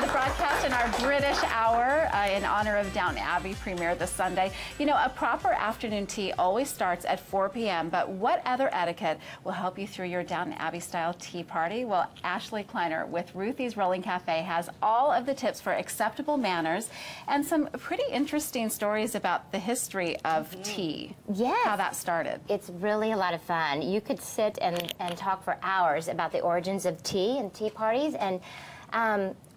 live broadcast in our British hour in honor of Downton Abbey premiere this Sunday. You know, a proper afternoon tea always starts at 4 p.m., but what other etiquette will help you through your Downton Abbey style tea party? Well, Ashley Kleiner with Ruthie's Rolling Cafe has all of the tips for acceptable manners and some pretty interesting stories about the history of tea. Yes. How that started. It's really a lot of fun. You could sit and talk for hours about the origins of tea and tea parties, and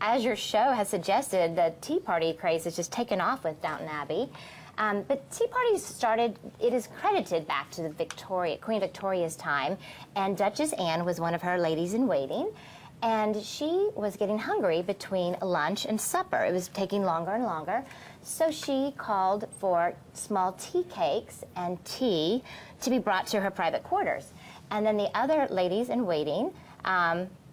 as your show has suggested, the tea party craze has just taken off with Downton Abbey. But tea parties started, it is credited back to the Queen Victoria's time, and Duchess Anne was one of her ladies-in-waiting, and she was getting hungry between lunch and supper. It was taking longer and longer, so she called for small tea cakes and tea to be brought to her private quarters. And then the other ladies-in-waiting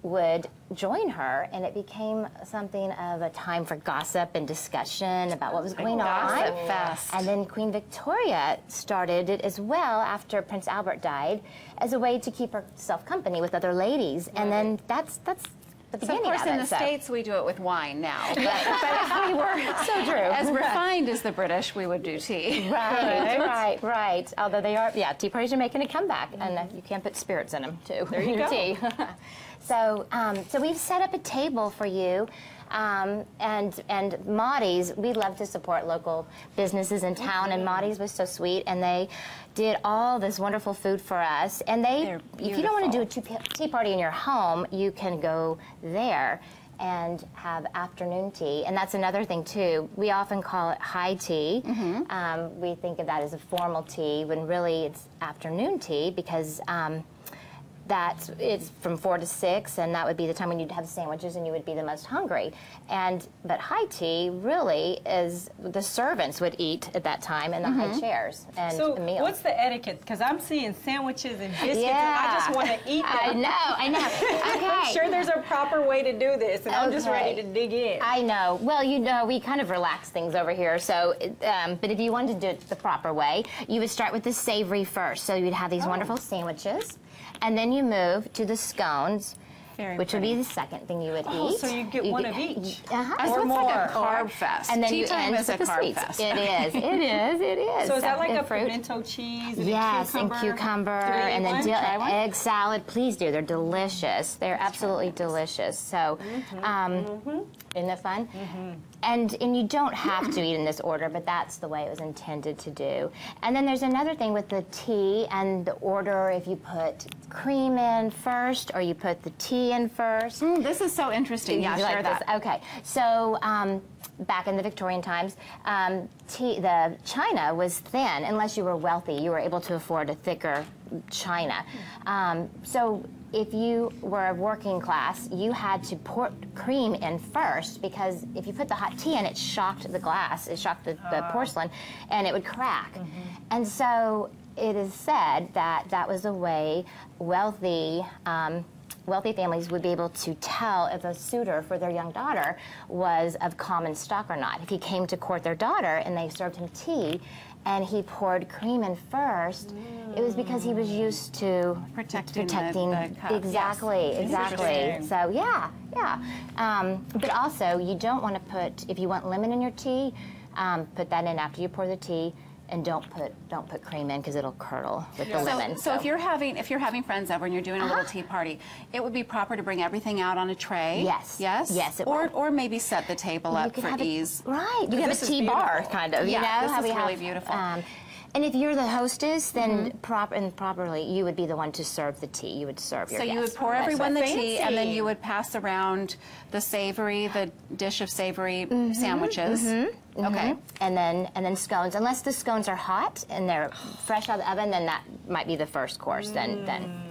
would join her, and it became something of a time for gossip and discussion about what was going on. Gossip fest. And then Queen Victoria started it as well after Prince Albert died as a way to keep herself company with other ladies. And then that's the beginning of course, in the so. States, we do it with wine now. But if we were so true. as refined as the British, we would do tea. Right. Although they are, yeah, tea parties are making a comeback, and you can put spirits in them too. There you go. Tea. So we've set up a table for you, and Maudie's, we love to support local businesses in town, and Maudie's was so sweet, and they did all this wonderful food for us. And if you don't want to do a tea party in your home, you can go there and have afternoon tea. And that's another thing too. We often call it high tea. We think of that as a formal tea when really it's afternoon tea, because it's from 4 to 6, and that would be the time when you'd have sandwiches and you would be the most hungry. But high tea really is the servants would eat at that time in the high chairs and the meals. So what's the etiquette? Because I'm seeing sandwiches and biscuits, and I just want to eat them. I know. Okay. I'm sure there's a proper way to do this, and I'm just ready to dig in. I know. Well, you know, we kind of relax things over here. So, but if you wanted to do it the proper way, you would start with the savory first. So you'd have these wonderful sandwiches, and then you move to the scones, which would be the second thing you would eat. So you get one of each. Or more. Like a carb fest. And then tea you time end is a with the carb sweets. fest. It is. So is that like a fruit. pimento cheese and yes, a cucumber? and cucumber, and then egg salad. Please do. They're delicious. They're absolutely delicious. So, isn't that fun? And you don't have to eat in this order, but that's the way it was intended to do. And then there's another thing with the tea and the order, if you put cream in first or you put the tea in first. This is so interesting. Yeah, share that. Okay, so back in the Victorian times, the china was thin. Unless you were wealthy, you were able to afford a thicker china. So if you were working class, you had to pour cream in first, because if you put the hot tea in, it shocked the glass, it shocked the porcelain, and it would crack. And so it is said that that was a way wealthy families would be able to tell if a suitor for their young daughter was of common stock or not. If he came to court their daughter and they served him tea, and he poured cream in first, it was because he was used to protecting the cup. Exactly. So yeah. But also, you don't want to put, if you want lemon in your tea, put that in after you pour the tea. And don't put cream in, because it'll curdle with the lemon. So if you're having friends over and you're doing a little tea party, it would be proper to bring everything out on a tray. Yes, it would. Or maybe set the table up for ease. Right. You have a tea bar, kind of. Yeah, you know, this is really beautiful. And if you're the hostess, then properly, you would be the one to serve the tea. You would serve your guests. So you would pour everyone the tea, and then you would pass around the dish of savory sandwiches. Okay. And then scones. Unless the scones are hot and they're fresh out of the oven, then that might be the first course. Then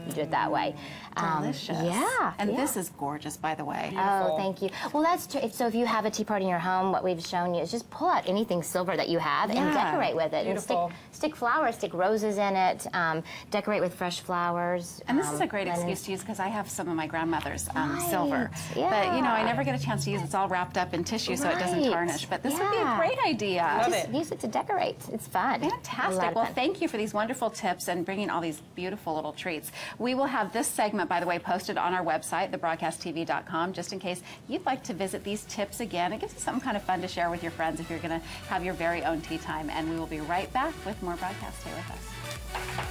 you do it that way. Delicious. And this is gorgeous, by the way. Oh, thank you. Well, that's true. So if you have a tea party in your home, what we've shown you is just pull out anything silver that you have and decorate with it. Beautiful. And stick flowers, stick roses in it, decorate with fresh flowers. And this is a great excuse to use, because I have some of my grandmother's silver. Yeah. But, you know, I never get a chance to use it. It's all wrapped up in tissue so it doesn't tarnish. But this would be a a great idea. Love Just it. use it to decorate. It's fun. Fantastic. Well, thank you for these wonderful tips and bringing all these beautiful little treats. We will have this segment, by the way, posted on our website, thebroadcasttv.com, just in case you'd like to visit these tips again. It gives you something kind of fun to share with your friends if you're going to have your very own tea time. And we will be right back with more broadcast. Stay with us.